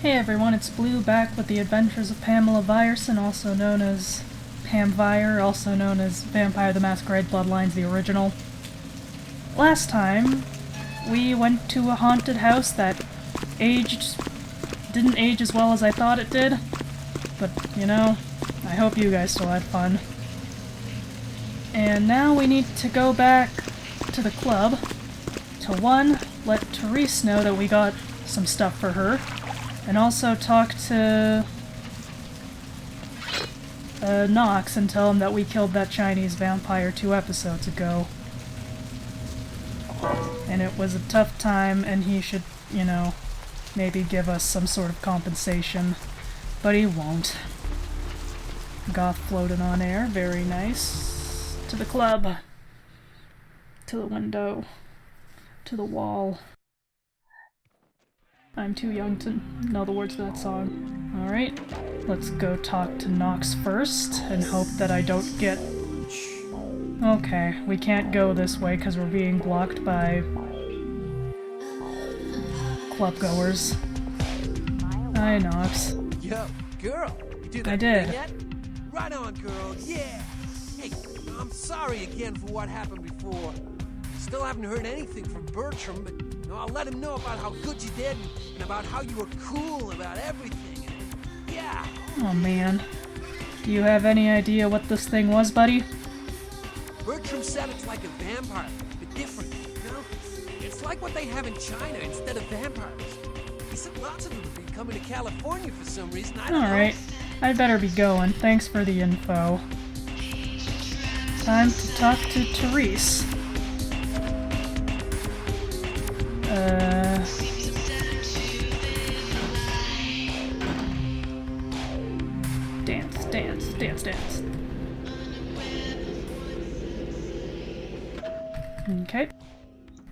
Hey everyone, it's Blue back with the adventures of Pamela Vyerson, also known as Pam Vire, also known as Vampire the Masquerade Bloodlines, the original. Last time, we went to a haunted house that didn't age as well as I thought it did. But, you know, I hope you guys still had fun. And now we need to go back to the club to, one, let Therese know that we got some stuff for her, and also talk to Knox and tell him that we killed that Chinese vampire 2 episodes ago. And it was a tough time, and he should, you know, maybe give us some sort of compensation. But he won't. Goth floating on air, very nice. To the club. To the window. To the wall. I'm too young to know the words to that song. Alright, let's go talk to Knox first, and hope that I don't get... Okay, we can't go this way because we're being blocked by... clubgoers. Hi, Knox. Yo, girl! You do that I did. thing yet? Right on, girl, yeah! Hey, I'm sorry again for what happened before. Still haven't heard anything from Bertram, but I'll let him know about how good you did and about how you were cool about everything. And, yeah. Oh man. Do you have any idea what this thing was, buddy? Bertram said it's like a vampire, but different, you know? It's like what they have in China instead of vampires. He said lots of them have been coming to California for some reason. I don't know. Alright. I'd better be going. Thanks for the info. Time to talk to Therese. Dance. Okay.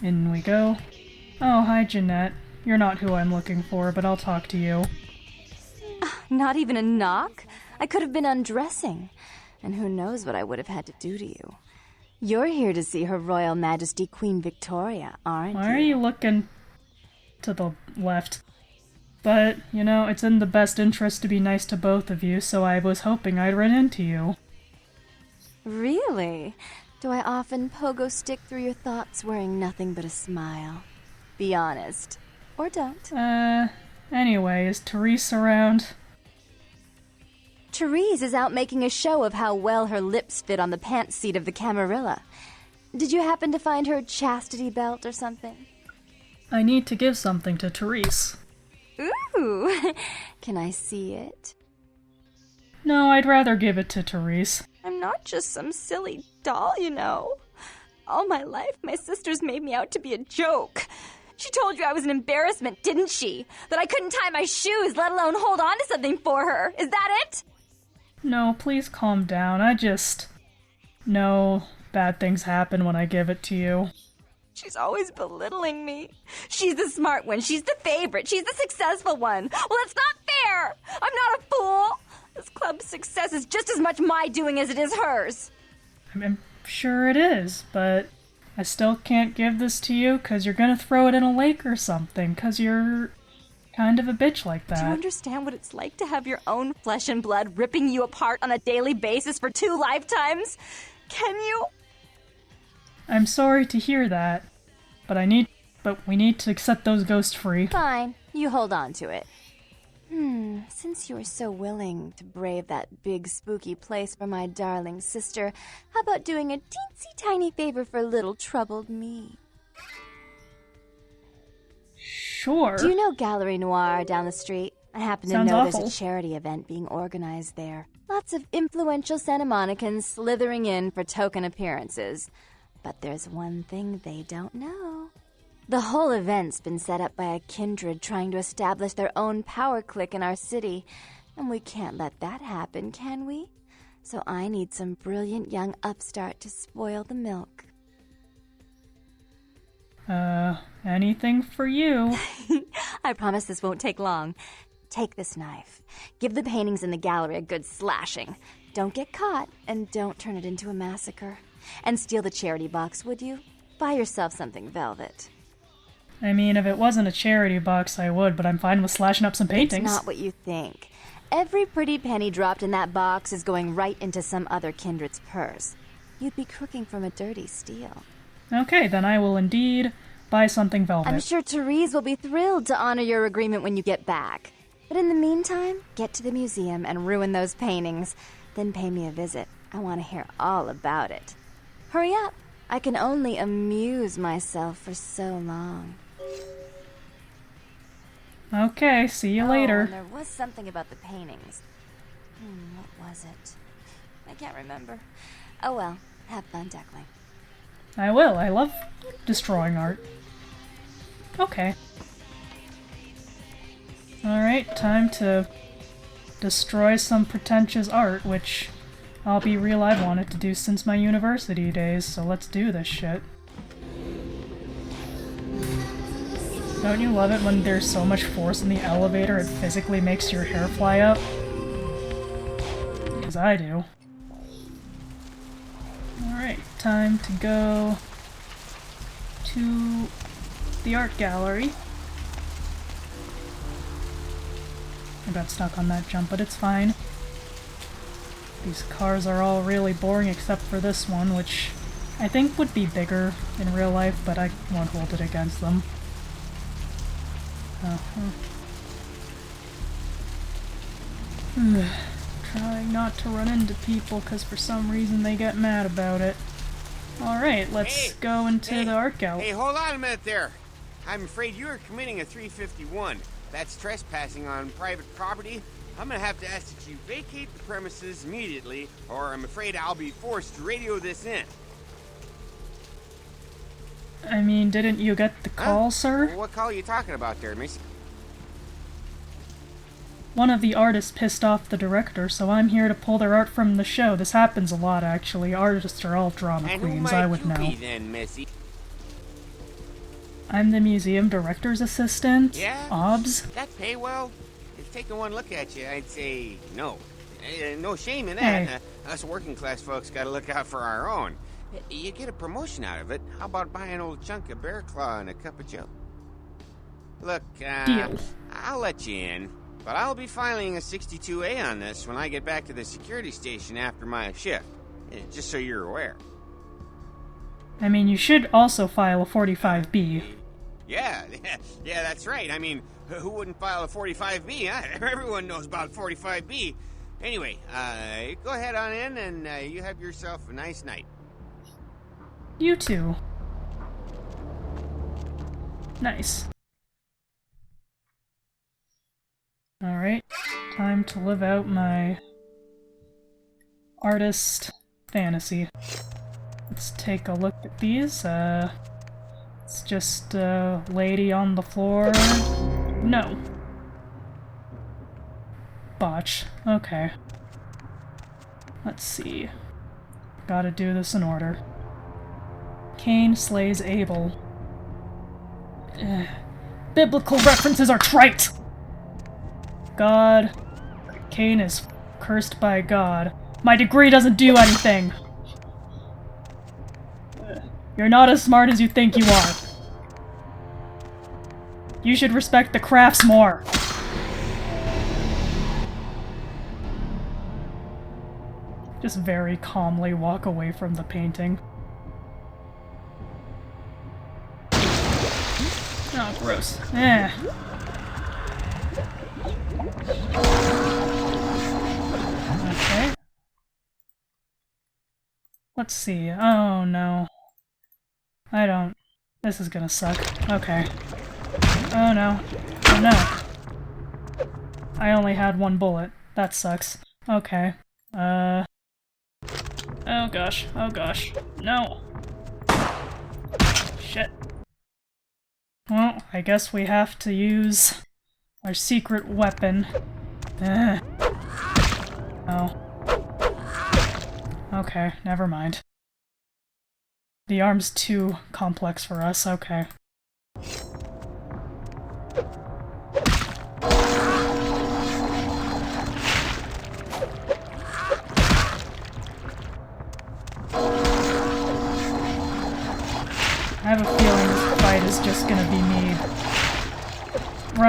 In we go. Oh, hi, Jeanette. You're not who I'm looking for, but I'll talk to you. Not even a knock? I could have been undressing. And who knows what I would have had to do to you. You're here to see Her Royal Majesty Queen Victoria, aren't you? Why are you looking to the left? But, you know, it's in the best interest to be nice to both of you, so I was hoping I'd run into you. Really? Do I often pogo stick through your thoughts wearing nothing but a smile? Be honest. Or don't. Anyway, is Therese around? Therese is out making a show of how well her lips fit on the pants seat of the Camarilla. Did you happen to find her chastity belt or something? I need to give something to Therese. Ooh! Can I see it? No, I'd rather give it to Therese. I'm not just some silly doll, you know. All my life, my sisters made me out to be a joke. She told you I was an embarrassment, didn't she? That I couldn't tie my shoes, let alone hold on to something for her. Is that it? No, please calm down. No, bad things happen when I give it to you. She's always belittling me. She's the smart one. She's the favorite. She's the successful one. Well, it's not fair. I'm not a fool. This club's success is just as much my doing as it is hers. I'm sure it is, but I still can't give this to you because you're gonna throw it in a lake or something, because you're kind of a bitch like that. Do you understand what it's like to have your own flesh and blood ripping you apart on a daily basis for 2 lifetimes? Can you? I'm sorry to hear that, but we need to set those ghosts free. Fine, you hold on to it. Since you are so willing to brave that big spooky place for my darling sister, how about doing a teensy tiny favor for little troubled me? Sure. Do you know Gallery Noir down the street? I happen to Sounds know awful. There's a charity event being organized there. Lots of influential Santa Monicans slithering in for token appearances. But there's one thing they don't know. The whole event's been set up by a kindred trying to establish their own power clique in our city. And we can't let that happen, can we? So I need some brilliant young upstart to spoil the milk. Anything for you. I promise this won't take long. Take this knife. Give the paintings in the gallery a good slashing. Don't get caught, and don't turn it into a massacre. And steal the charity box, would you? Buy yourself something velvet. I mean, if it wasn't a charity box, I would, but I'm fine with slashing up some paintings. It's not what you think. Every pretty penny dropped in that box is going right into some other kindred's purse. You'd be crooking from a dirty steal. Okay, then I will indeed buy something velvet. I'm sure Therese will be thrilled to honor your agreement when you get back. But in the meantime, get to the museum and ruin those paintings. Then pay me a visit. I want to hear all about it. Hurry up. I can only amuse myself for so long. Okay, see you later. And there was something about the paintings. What was it? I can't remember. Oh well, have fun, Duckling. I will. I love destroying art. Okay. Alright, time to destroy some pretentious art, which I'll be real I've wanted to do since my university days, so let's do this shit. Don't you love it when there's so much force in the elevator it physically makes your hair fly up? Because I do. Alright, time to go to the art gallery. I got stuck on that jump, but it's fine. These cars are all really boring except for this one, which I think would be bigger in real life, but I won't hold it against them. Trying not to run into people because for some reason they get mad about it. Alright, let's go into the art gallery. Hey, hold on a minute there. I'm afraid you are committing a 351. That's trespassing on private property. I'm gonna have to ask that you vacate the premises immediately, or I'm afraid I'll be forced to radio this in. I mean, didn't you get the call, sir? What call are you talking about there, miss? One of the artists pissed off the director, so I'm here to pull their art from the show. This happens a lot, actually. Artists are all drama queens, I would know. And who might you be then, missy? I'm the museum director's assistant. Yeah? OBS. That pay well? If taking one look at you, I'd say no. No shame in that. Hey. Us working class folks gotta look out for our own. You get a promotion out of it. How about buying an old chunk of bear claw and a cup of joe? Look, Deal. I'll let you in, but I'll be filing a 62A on this when I get back to the security station after my shift. Just so you're aware. I mean, you should also file a 45B. Yeah, that's right. I mean, who wouldn't file a 45B, huh? Everyone knows about 45B. Anyway, go ahead on in and you have yourself a nice night. You too. Nice. Alright, time to live out my artist fantasy. Let's take a look at these. It's just a lady on the floor. No. Botch. Okay. Let's see. Gotta do this in order. Cain slays Abel. Biblical references are trite! God. Cain is cursed by God. My degree doesn't do anything! You're not as smart as you think you are. You should respect the crafts more. Just very calmly walk away from the painting. Oh, gross. Eh. Okay. Let's see. Oh, no. I don't... This is gonna suck. Okay. Oh, no. Oh, no. I only had one bullet. That sucks. Okay. Oh, gosh. Oh, gosh. No. Shit. Well, I guess we have to use our secret weapon. Oh. Okay, never mind. The arm's too complex for us, okay. I have a feeling this fight is just gonna be me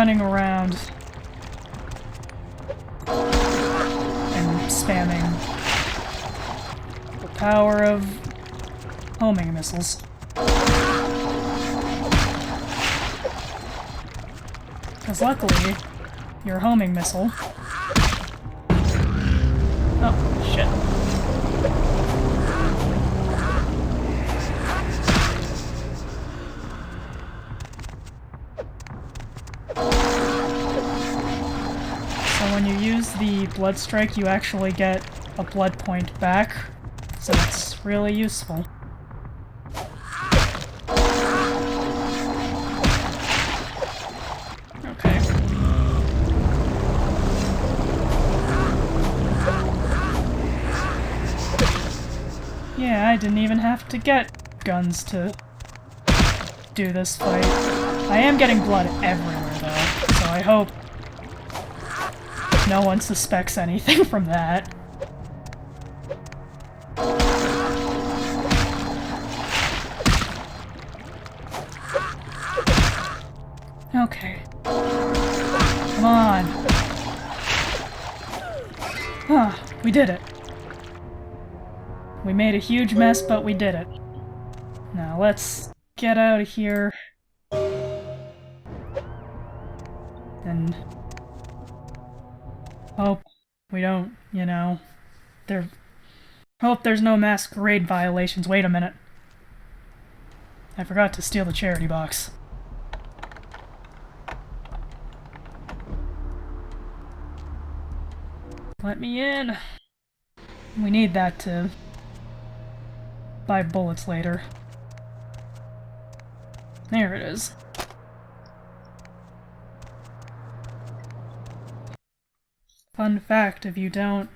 running around and spamming the power of homing missiles. Because luckily, your homing missile... Oh, shit. So when you use the blood strike, you actually get a blood point back, so it's really useful. Okay. Yeah, I didn't even have to get guns to do this fight. I am getting blood everywhere though, so I hope no one suspects anything from that. Okay. Come on. Huh, we did it. We made a huge mess, but we did it. Now let's get out of here. And hope we don't, you know, hope there's no Masquerade violations. Wait a minute. I forgot to steal the charity box. Let me in. We need that to buy bullets later. There it is. Fun fact, if you don't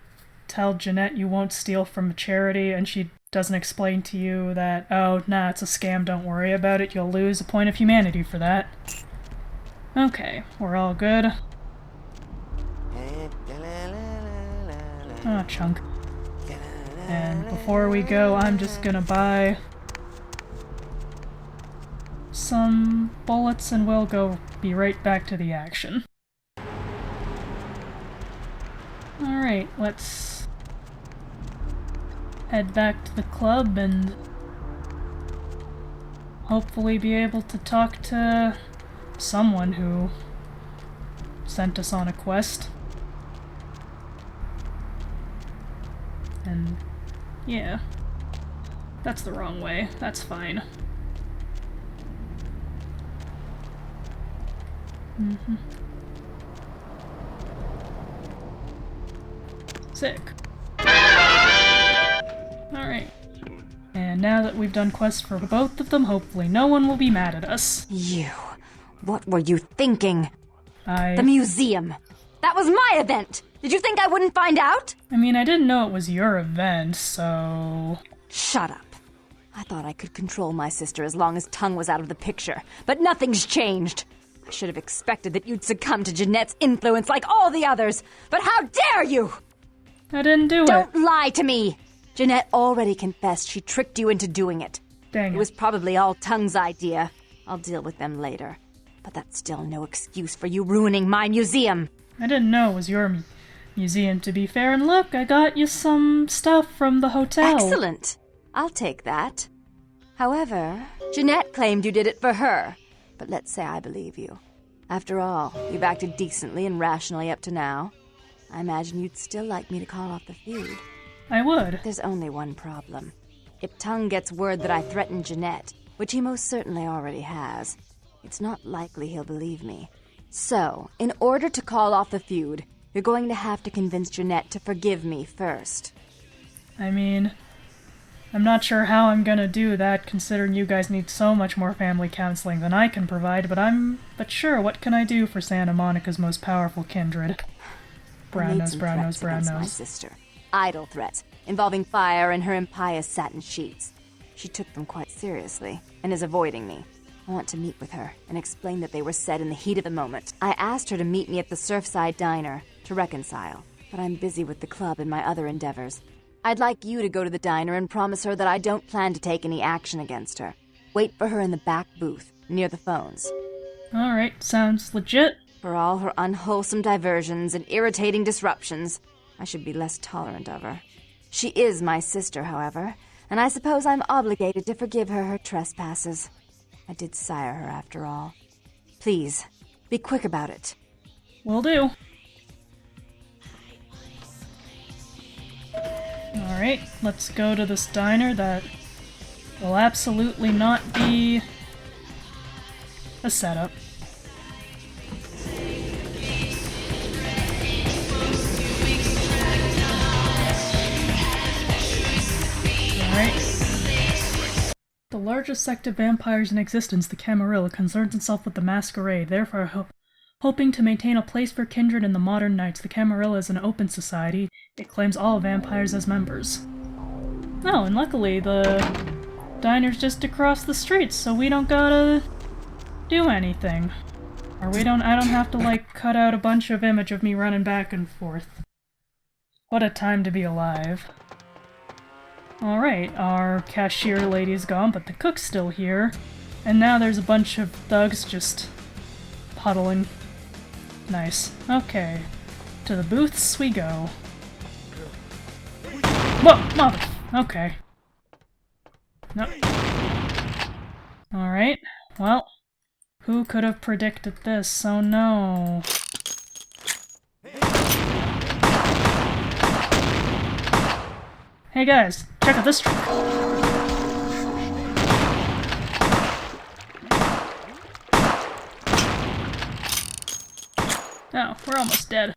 tell Jeanette you won't steal from a charity and she doesn't explain to you that, oh, nah, it's a scam, don't worry about it, you'll lose a point of humanity for that. Okay, we're all good. Ah, chunk. And before we go, I'm just gonna buy some bullets and we'll be right back to the action. Alright, let's head back to the club and hopefully be able to talk to someone who sent us on a quest. And yeah, that's the wrong way. That's fine. Sick. Alright. And now that we've done quests for both of them, hopefully no one will be mad at us. You. What were you thinking? The museum. That was my event! Did you think I wouldn't find out? I mean, I didn't know it was your event, so... Shut up. I thought I could control my sister as long as Tongue was out of the picture, but nothing's changed. I should have expected that you'd succumb to Jeanette's influence like all the others, but how dare you! I didn't do it. Don't lie to me! Jeanette already confessed she tricked you into doing it. Dang it. It was probably all Tongue's idea. I'll deal with them later. But that's still no excuse for you ruining my museum. I didn't know it was your museum, to be fair, and look, I got you some stuff from the hotel. Excellent. I'll take that. However, Jeanette claimed you did it for her. But let's say I believe you. After all, you've acted decently and rationally up to now. I imagine you'd still like me to call off the feud. I would. There's only one problem. If Tongue gets word that I threatened Jeanette, which he most certainly already has, it's not likely he'll believe me. So, in order to call off the feud, you're going to have to convince Jeanette to forgive me first. I mean, I'm not sure how I'm gonna do that, considering you guys need so much more family counseling than I can provide, but sure, what can I do for Santa Monica's most powerful kindred? Brown nose, brown nose, brown nose. My sister. Idle threats, involving fire and her impious satin sheets. She took them quite seriously, and is avoiding me. I want to meet with her, and explain that they were said in the heat of the moment. I asked her to meet me at the Surfside Diner, to reconcile, but I'm busy with the club and my other endeavors. I'd like you to go to the diner and promise her that I don't plan to take any action against her. Wait for her in the back booth, near the phones. Alright, sounds legit. For all her unwholesome diversions and irritating disruptions, I should be less tolerant of her. She is my sister, however, and I suppose I'm obligated to forgive her trespasses. I did sire her, after all. Please, be quick about it. Will do. Alright, let's go to this diner that will absolutely not be a setup. The largest sect of vampires in existence, the Camarilla, concerns itself with the Masquerade, therefore hoping to maintain a place for kindred in the modern Knights. The Camarilla is an open society. It claims all vampires as members. Oh, and luckily the diner's just across the street, so we don't gotta do anything. Or I don't have to, like, cut out a bunch of image of me running back and forth. What a time to be alive. Alright, our cashier lady's gone, but the cook's still here. And now there's a bunch of thugs just puddling. Nice. Okay. To the booths we go. Whoa! Mother! Okay. No. Alright. Well, who could have predicted this? Oh no. Hey guys, check out this trick! Oh, we're almost dead.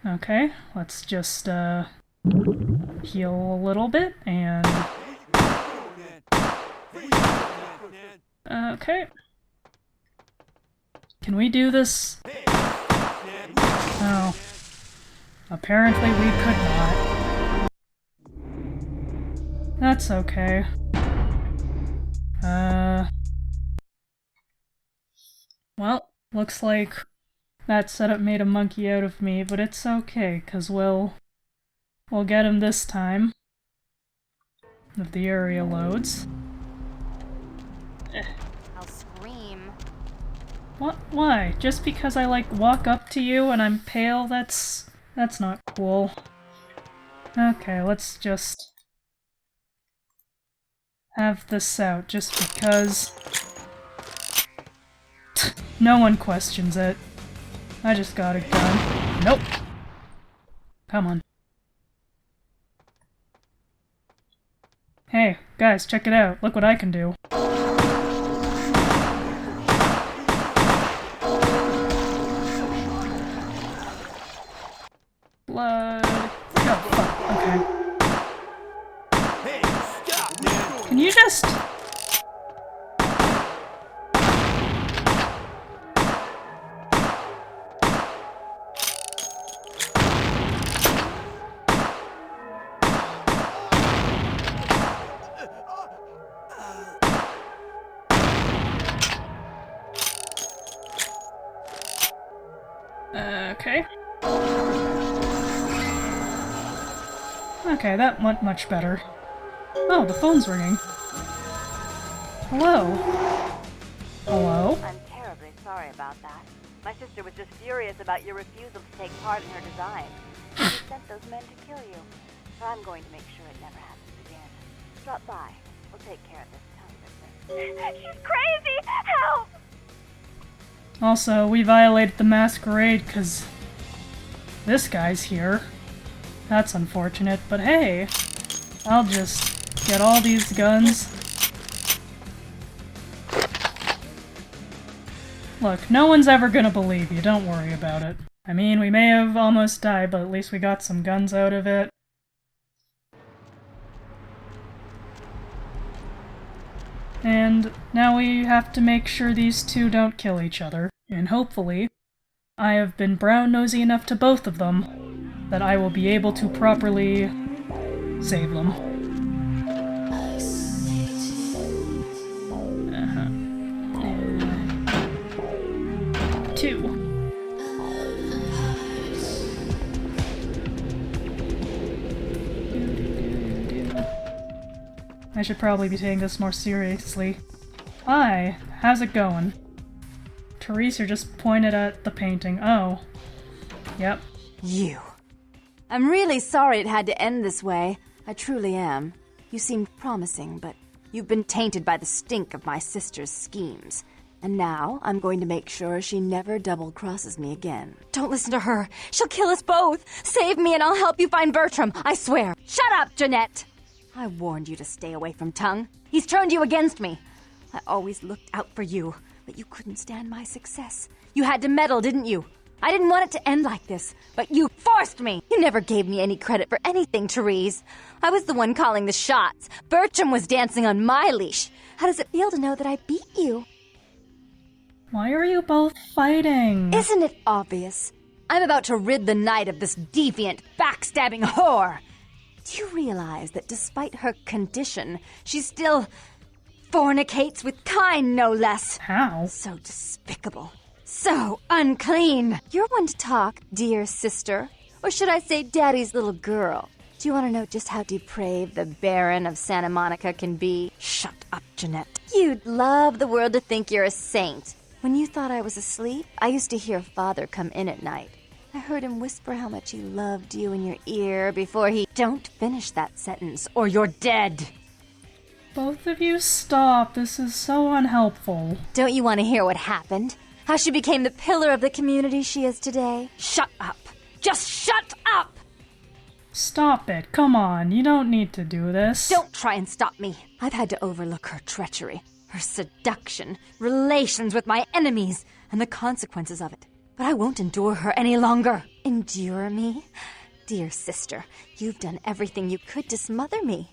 Okay, let's just, heal a little bit, and... Okay. Can we do this? Oh. Apparently we could not. That's okay. Well, looks like that setup made a monkey out of me, but it's okay, 'cause we'll get him this time. If the area loads. I'll scream. What? Why? Just because I, like, walk up to you and I'm pale? That's not cool. Okay, let's just have this out, just because. No one questions it. I just got a gun. Nope. Come on. Hey, guys, check it out. Look what I can do. Blood. Oh, fuck. Okay. Hey, stop, man! Can you just... Okay. Okay, that went much better. Oh, the phone's ringing. Hello? Hello? I'm terribly sorry about that. My sister was just furious about your refusal to take part in her design. She sent those men to kill you. But I'm going to make sure it never happens again. Drop by. We'll take care of this town business. She's crazy! Help! Also, we violated the Masquerade because this guy's here. That's unfortunate, but hey, I'll just get all these guns. Look, no one's ever gonna believe you, don't worry about it. I mean, we may have almost died, but at least we got some guns out of it. And now we have to make sure these two don't kill each other. And hopefully, I have been brown-nosy enough to both of them that I will be able to properly save them. Two. I should probably be taking this more seriously. Hi, how's it going? Teresa just pointed at the painting. Oh. Yep. You. I'm really sorry it had to end this way. I truly am. You seemed promising, but you've been tainted by the stink of my sister's schemes. And now I'm going to make sure she never double-crosses me again. Don't listen to her. She'll kill us both. Save me and I'll help you find Bertram. I swear. Shut up, Jeanette. I warned you to stay away from Tongue. He's turned you against me. I always looked out for you, but you couldn't stand my success. You had to meddle, didn't you? I didn't want it to end like this, but you forced me. You never gave me any credit for anything, Therese. I was the one calling the shots. Bertram was dancing on my leash. How does it feel to know that I beat you? Why are you both fighting? Isn't it obvious? I'm about to rid the night of this deviant, backstabbing whore. Do you realize that despite her condition, she still fornicates with kind, no less? How? So despicable. So unclean. You're one to talk, dear sister. Or should I say daddy's little girl? Do you want to know just how depraved the Baron of Santa Monica can be? Shut up, Jeanette. You'd love the world to think you're a saint. When you thought I was asleep, I used to hear Father come in at night. I heard him whisper how much he loved you in your ear before he... Don't finish that sentence, or you're dead. Both of you stop. This is so unhelpful. Don't you want to hear what happened? How she became the pillar of the community she is today? Shut up. Just shut up! Stop it. Come on. You don't need to do this. Don't try and stop me. I've had to overlook her treachery, her seduction, relations with my enemies, and the consequences of it. But I won't endure her any longer. Endure me? Dear sister, you've done everything you could to smother me.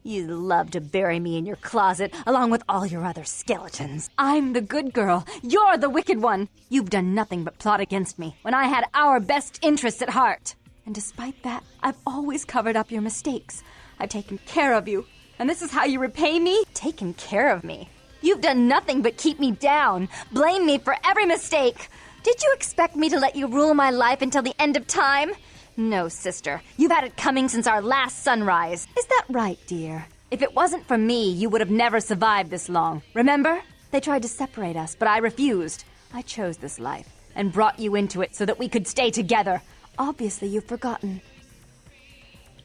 You love to bury me in your closet, along with all your other skeletons. I'm the good girl. You're the wicked one. You've done nothing but plot against me when I had our best interests at heart. And despite that, I've always covered up your mistakes. I've taken care of you. And this is how you repay me? Taken care of me. You've done nothing but keep me down, blame me for every mistake. Did you expect me to let you rule my life until the end of time? No, sister. You've had it coming since our last sunrise. Is that right, dear? If it wasn't for me, you would have never survived this long. Remember? They tried to separate us, but I refused. I chose this life and brought you into it so that we could stay together. Obviously, you've forgotten.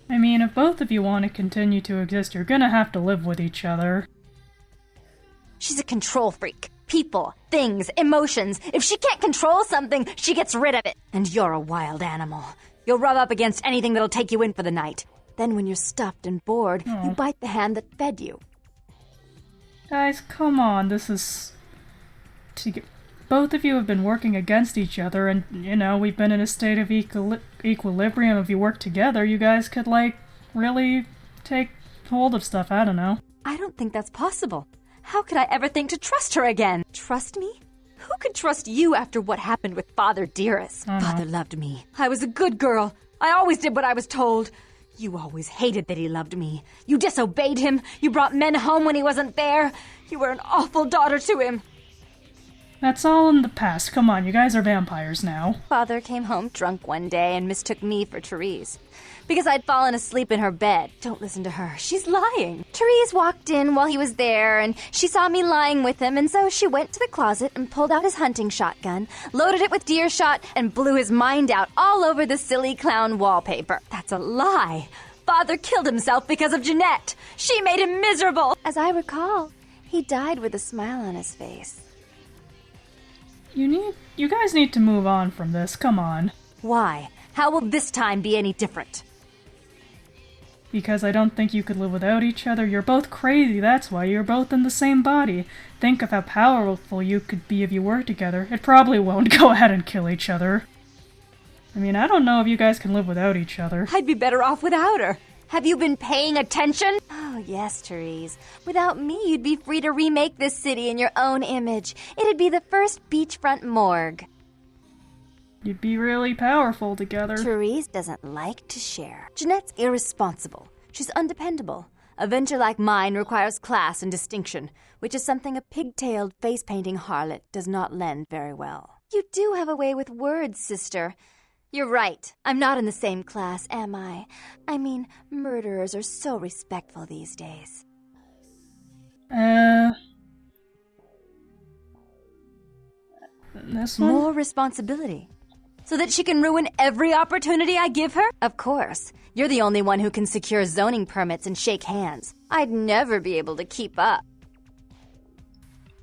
I mean, if both of you want to continue to exist, you're gonna have to live with each other. She's a control freak. People, things, emotions. If she can't control something, she gets rid of it. And you're a wild animal. You'll rub up against anything that'll take you in for the night. Then when you're stuffed and bored, you bite the hand that fed you. Guys, come on. This is... Both of you have been working against each other, and, you know, we've been in a state of equilibrium. If you work together, you guys could, like, really take hold of stuff. I don't know. I don't think that's possible. How could I ever think to trust her again? Trust me? Who could trust you after what happened with Father Dearest? Father loved me. I was a good girl. I always did what I was told. You always hated that he loved me. You disobeyed him. You brought men home when he wasn't there. You were an awful daughter to him. That's all in the past. Come on, you guys are vampires now. Father came home drunk one day and mistook me for Therese. Because I'd fallen asleep in her bed. Don't listen to her. She's lying. Therese walked in while he was there, and she saw me lying with him, and so she went to the closet and pulled out his hunting shotgun, loaded it with deer shot, and blew his mind out all over the silly clown wallpaper. That's a lie. Father killed himself because of Jeanette. She made him miserable. As I recall, he died with a smile on his face. You guys need to move on from this. Come on. Why? How will this time be any different? Because I don't think you could live without each other. You're both crazy, that's why. You're both in the same body. Think of how powerful you could be if you were together. It probably won't. Go ahead and kill each other. I mean, I don't know if you guys can live without each other. I'd be better off without her. Have you been paying attention? Oh, yes, Therese. Without me, you'd be free to remake this city in your own image. It'd be the first beachfront morgue. You'd be really powerful together. Therese doesn't like to share. Jeanette's irresponsible. She's undependable. A venture like mine requires class and distinction, which is something a pigtailed, face-painting harlot does not lend very well. You do have a way with words, sister. You're right. I'm not in the same class, am I? I mean, murderers are so respectful these days. This one? More responsibility. So that she can ruin every opportunity I give her? Of course. You're the only one who can secure zoning permits and shake hands. I'd never be able to keep up.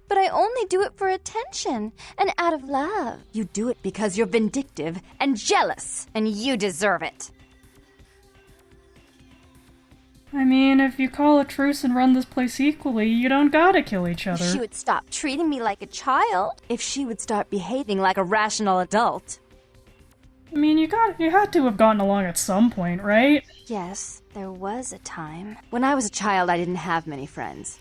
But I only do it for attention and out of love. You do it because you're vindictive and jealous, and you deserve it. I mean, if you call a truce and run this place equally, you don't gotta kill each other. If she would stop treating me like a child. If she would start behaving like a rational adult. I mean, you had to have gotten along at some point, right? Yes, there was a time. When I was a child, I didn't have many friends.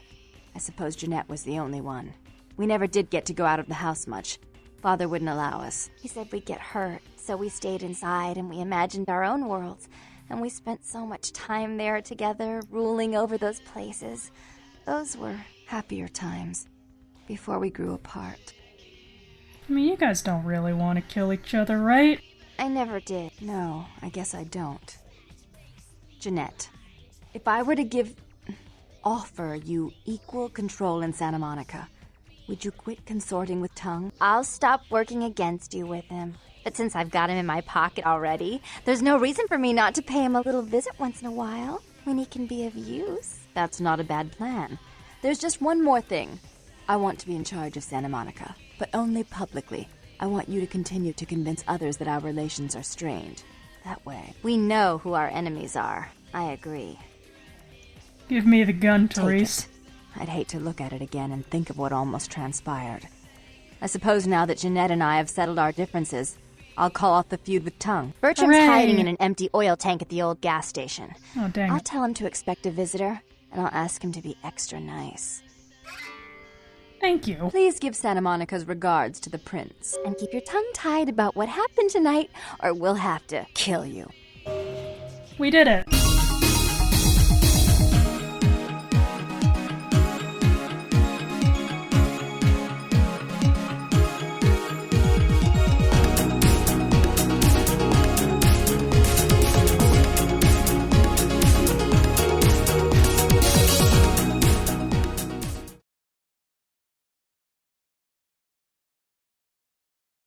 I suppose Jeanette was the only one. We never did get to go out of the house much. Father wouldn't allow us. He said we'd get hurt, so we stayed inside and we imagined our own worlds. And we spent so much time there together, ruling over those places. Those were happier times, before we grew apart. I mean, you guys don't really want to kill each other, right? I never did. No, I guess I don't. Jeanette, if I were to offer you equal control in Santa Monica, would you quit consorting with Tongue? I'll stop working against you with him. But since I've got him in my pocket already, there's no reason for me not to pay him a little visit once in a while, when he can be of use. That's not a bad plan. There's just one more thing. I want to be in charge of Santa Monica, but only publicly. I want you to continue to convince others that our relations are strained. That way, we know who our enemies are. I agree. Give me the gun, Take Therese. it. I'd hate to look at it again and think of what almost transpired. I suppose now that Jeanette and I have settled our differences, I'll call off the feud with Tongue. Bertram's Hooray! hiding in an empty oil tank at the old gas station. Oh, dang I'll it. tell him to expect a visitor, and I'll ask him to be extra nice. Thank you. Please give Santa Monica's regards to the prince. And keep your tongue tied about what happened tonight, or we'll have to kill you. We did it.